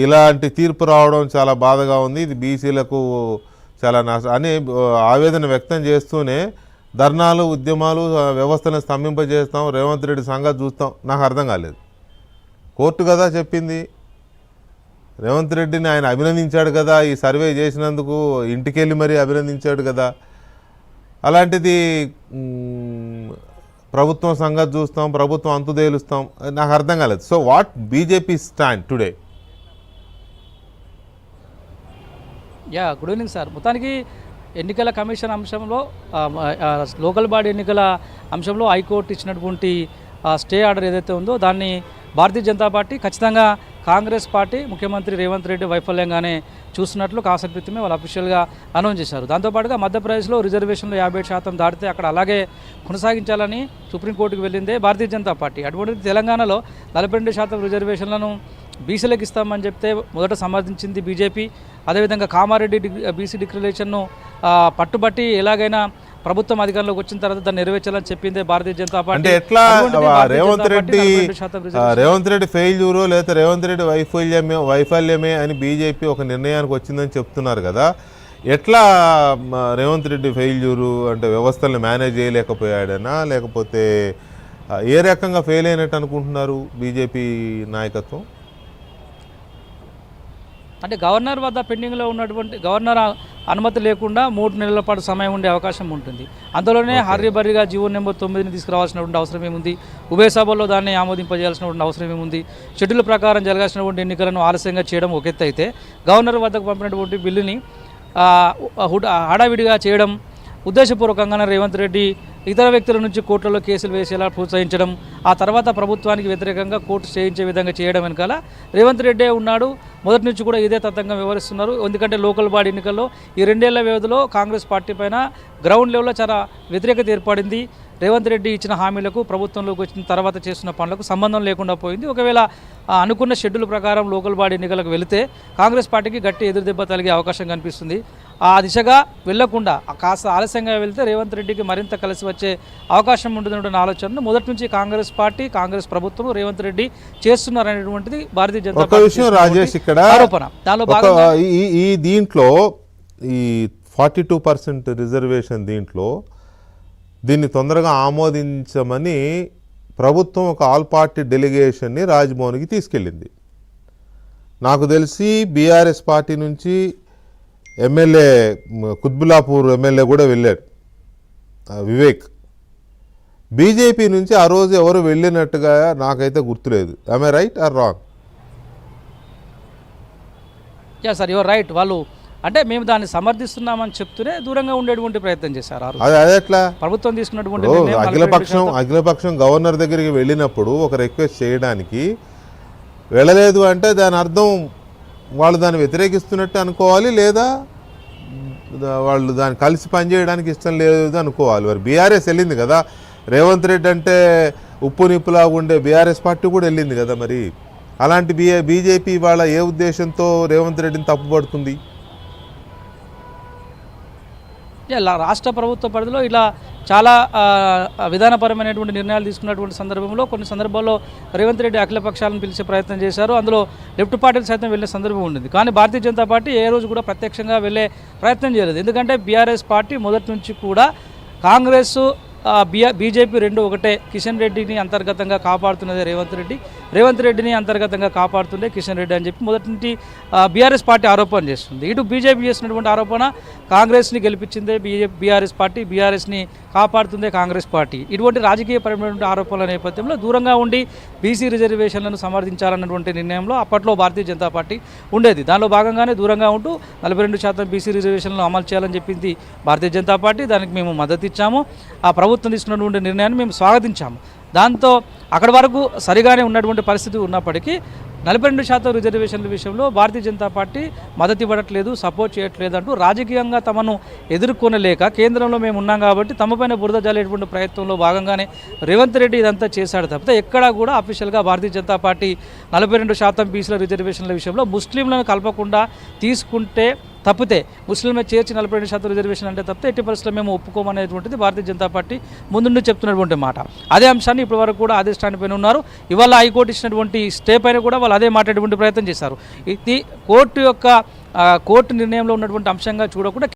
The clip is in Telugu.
ఇలాంటి తీర్పు రావడం చాలా బాధగా ఉంది. ఇది బీసీలకు చాలా అని ఆవేదన వ్యక్తం చేస్తూనే ధర్నాలు, ఉద్యమాలు, వ్యవస్థను స్తంభింపజేస్తాం, రేవంత్ రెడ్డి సంగతి చూస్తాం. నాకు అర్థం కాలేదు. కోర్టు కదా చెప్పింది. రేవంత్ రెడ్డిని ఆయన అభినందించాడు కదా, ఈ సర్వే చేసినందుకు ఇంటికెళ్ళి మరీ అభినందించాడు కదా. అలాంటిది ప్రభుత్వం సంగతి చూస్తాం, ప్రభుత్వం అంతు తేలుస్తాం. నాకు అర్థం కాలేదు. So what BJP stand today? Good evening sir. మొత్తానికి ఎన్నికల కమిషన్ అంశంలో, లోకల్ బాడీ ఎన్నికల అంశంలో హైకోర్టు ఇచ్చినటువంటి స్టే ఆర్డర్ ఏదైతే ఉందో దాన్ని భారతీయ జనతా పార్టీ ఖచ్చితంగా కాంగ్రెస్ పార్టీ ముఖ్యమంత్రి రేవంత్ రెడ్డి వైఫల్యంగానే చూస్తున్నట్లు కాసేపు క్రితమే వాళ్ళు అఫీషియల్గా అనౌన్స్ చేశారు. దాంతోపాటుగా మధ్యప్రదేశ్లో రిజర్వేషన్లు 57% దాటితే అక్కడ అలాగే కొనసాగించాలని సుప్రీంకోర్టుకు వెళ్ళిందే భారతీయ జనతా పార్టీ. అటువంటి తెలంగాణలో 42% రిజర్వేషన్లను బీసీలకు ఇస్తామని చెప్తే మొదట సమర్థించింది బీజేపీ. అదేవిధంగా కామారెడ్డి బీసీ డిక్లరేషన్ను పట్టుబట్టి ఎలాగైనా ప్రభుత్వం అధికారంలోకి వచ్చిన తర్వాత దాన్ని నెరవేర్చాలని చెప్పిందే భారతీయ జనతా పార్టీ. అంటే ఎట్లా రేవంత్ రెడ్డి ఫెయిల్యూరో లేదా రేవంత్ రెడ్డి వైఫల్యమే అని బీజేపీ ఒక నిర్ణయానికి వచ్చిందని చెప్తున్నారు కదా. ఎట్లా రేవంత్ రెడ్డి ఫెయిల్యూరు అంటే వ్యవస్థలను మేనేజ్ చేయలేకపోయాడనా, లేకపోతే ఏ రకంగా ఫెయిల్ అయినట్టు అనుకుంటున్నారు బీజేపీ నాయకత్వం? అంటే గవర్నర్ వద్ద పెండింగ్లో ఉన్నటువంటి గవర్నర్ అనుమతి లేకుండా 3 నెలల పాటు సమయం ఉండే అవకాశం ఉంటుంది. అందులోనే హర్రీబర్రీగా జీవో నెంబర్ 9ని తీసుకురావాల్సినటువంటి అవసరం ఏముంది? ఉభయ సభల్లో దాన్ని ఆమోదింపజేయాల్సినటువంటి అవసరం ఏముంది? షెడ్యూల్ ప్రకారం జరగాల్సినటువంటి ఎన్నికలను ఆలస్యంగా చేయడం ఒక ఎత్తు అయితే, గవర్నర్ వద్దకు పంపినటువంటి బిల్లుని హడావిడిగా చేయడం, ఉద్దేశపూర్వకంగానే రేవంత్ రెడ్డి ఇతర వ్యక్తుల నుంచి కోర్టులలో కేసులు వేసేలా ప్రోత్సహించడం, ఆ తర్వాత ప్రభుత్వానికి వ్యతిరేకంగా కోర్టు చేయించే విధంగా చేయడం వెనకాల రేవంత్ రెడ్డే ఉన్నాడు. మొదటి నుంచి కూడా ఇదే తతంగం వ్యవహరిస్తున్నారు. ఎందుకంటే లోకల్ బాడీ ఎన్నికల్లో ఈ 2 ఏళ్ల వ్యవధిలో కాంగ్రెస్ పార్టీ పైన గ్రౌండ్ లెవెల్లో చాలా వ్యతిరేకత ఏర్పడింది. రేవంత్ రెడ్డి ఇచ్చిన హామీలకు, ప్రభుత్వంలోకి వచ్చిన తర్వాత చేస్తున్న పనులకు సంబంధం లేకుండా పోయింది. ఒకవేళ అనుకున్న షెడ్యూల్ ప్రకారం లోకల్ బాడీ ఎన్నికలకు వెళితే కాంగ్రెస్ పార్టీకి గట్టి ఎదురుదెబ్బ తగిలే అవకాశం కనిపిస్తుంది. ఆ దిశగా వెళ్లకుండా కాస్త ఆలస్యంగా వెళ్తే రేవంత్ రెడ్డికి మరింత కలిసి వచ్చే అవకాశం ఉంటుందన్న ఆలోచనను మొదటి నుంచి కాంగ్రెస్ పార్టీ, కాంగ్రెస్ ప్రభుత్వం, రేవంత్ రెడ్డి చేస్తున్నారనేటువంటిది భారతీయ జనతా పార్టీ ఆరోపణ. దానిలో భాగంగా ఈ దీంట్లో ఈ 42% రిజర్వేషన్ దీన్ని తొందరగా ఆమోదించమని ప్రభుత్వం ఒక ఆల్ పార్టీ డెలిగేషన్ని రాజ్భవన్కి తీసుకెళ్ళింది. నాకు తెలిసి బీఆర్ఎస్ పార్టీ నుంచి ఎమ్మెల్యే కుత్బుల్లాపూర్ ఎమ్మెల్యే కూడా వెళ్ళాడు, వివేక్. బీజేపీ నుంచి ఆ రోజు ఎవరు వెళ్ళినట్టుగా నాకైతే గుర్తులేదు. I right are wrong? Yeah sir, your right. వాళ్ళు అంటే మేము దాన్ని సమర్థిస్తున్నామని చెప్తూనే దూరంగా ఉండేటువంటి ప్రయత్నం చేశారు. అదెట్లా? ప్రభుత్వం తీసుకున్నటువంటి అఖిలపక్షం గవర్నర్ దగ్గరికి వెళ్ళినప్పుడు ఒక రిక్వెస్ట్ చేయడానికి వెళ్ళలేదు అంటే దాని అర్థం వాళ్ళు దాన్ని వ్యతిరేకిస్తున్నట్టు అనుకోవాలి, లేదా వాళ్ళు దాన్ని కలిసి పనిచేయడానికి ఇష్టం లేదు అనుకోవాలి. మరి బీఆర్ఎస్ వెళ్ళింది కదా, రేవంత్ రెడ్డి అంటే ఉప్పు నిప్పులా ఉండే బీఆర్ఎస్ పార్టీ కూడా వెళ్ళింది కదా. మరి అలాంటి బీజేపీ వాళ్ళ ఏ ఉద్దేశంతో రేవంత్ రెడ్డిని తప్పుపడుతుంది? రాష్ట్ర ప్రభుత్వ పరిధిలో ఇలా చాలా విధానపరమైనటువంటి నిర్ణయాలు తీసుకున్నటువంటి సందర్భంలో కొన్ని సందర్భాల్లో రేవంత్ రెడ్డి అఖిల పక్షాలను పిలిచే ప్రయత్నం చేశారు. అందులో లెఫ్ట్ పార్టీలు సైతం వెళ్ళే సందర్భం ఉండింది. కానీ భారతీయ జనతా పార్టీ ఏ రోజు కూడా ప్రత్యక్షంగా వెళ్ళే ప్రయత్నం చేయలేదు. ఎందుకంటే బీఆర్ఎస్ పార్టీ మొదటి నుంచి కూడా కాంగ్రెస్, బీజేపీ రెండు ఒకటే. కిషన్ రెడ్డిని అంతర్గతంగా కాపాడుతున్నదే రేవంత్ రెడ్డిని అంతర్గతంగా కాపాడుతుండే కిషన్ రెడ్డి అని చెప్పి మొదటి నుంచి బీఆర్ఎస్ పార్టీ ఆరోపణ చేస్తుంది. ఇటు బీజేపీ చేసినటువంటి ఆరోపణ కాంగ్రెస్ని గెలిపించిందే బీఆర్ఎస్ పార్టీ, బీఆర్ఎస్ని కాపాడుతుందే కాంగ్రెస్ పార్టీ. ఇటువంటి రాజకీయపరమైనటువంటి ఆరోపణల నేపథ్యంలో దూరంగా ఉండి బీసీ రిజర్వేషన్లను సమర్థించాలన్నటువంటి నిర్ణయంలో అప్పట్లో భారతీయ జనతా పార్టీ ఉండేది. దానిలో భాగంగానే దూరంగా ఉంటూ 42% బీసీ రిజర్వేషన్లను అమలు చేయాలని చెప్పింది భారతీయ జనతా పార్టీ. దానికి మేము మద్దతు ఇచ్చాము. ఆ ప్రభుత్వం తీసుకున్నటువంటి నిర్ణయాన్ని మేము స్వాగతించాము. దాంతో అక్కడి వరకు సరిగానే ఉన్నటువంటి పరిస్థితి ఉన్నప్పటికీ 42% రిజర్వేషన్ల విషయంలో భారతీయ జనతా పార్టీ మద్దతు ఇవ్వట్లేదు, సపోర్ట్ చేయట్లేదు అంటూ రాజకీయంగా తమను ఎదుర్కొనలేక కేంద్రంలో మేము ఉన్నాం కాబట్టి తమపైన బురద జల్లేటువంటి ప్రయత్నంలో భాగంగానే రేవంత్ రెడ్డి ఇదంతా చేశాడు తప్పితే ఎక్కడా కూడా అఫీషియల్గా భారతీయ జనతా పార్టీ 42% బీసీల రిజర్వేషన్ల విషయంలో ముస్లింలను కలపకుండా తీసుకుంటే తప్పితే ముస్లింలు చేర్చి 42% రిజర్వేషన్ అంటే తప్పితే ఎట్టి పరిస్థితుల్లో మేము ఒప్పుకోమనేటువంటిది భారతీయ జనతా పార్టీ ముందుండి చెప్తున్నటువంటి మాట. అదే అంశాన్ని ఇప్పటి వరకు కూడా అదే స్టాండ్ పైన ఉన్నారు. ఇవాళ హైకోర్టు ఇచ్చినటువంటి స్టే పైన కూడా వాళ్ళు అదే మాట్లాడేటువంటి ప్రయత్నం చేశారు. ఇది కోర్టు నిర్ణయంలో ఉన్నటువంటి అంశంగా చూడకుండా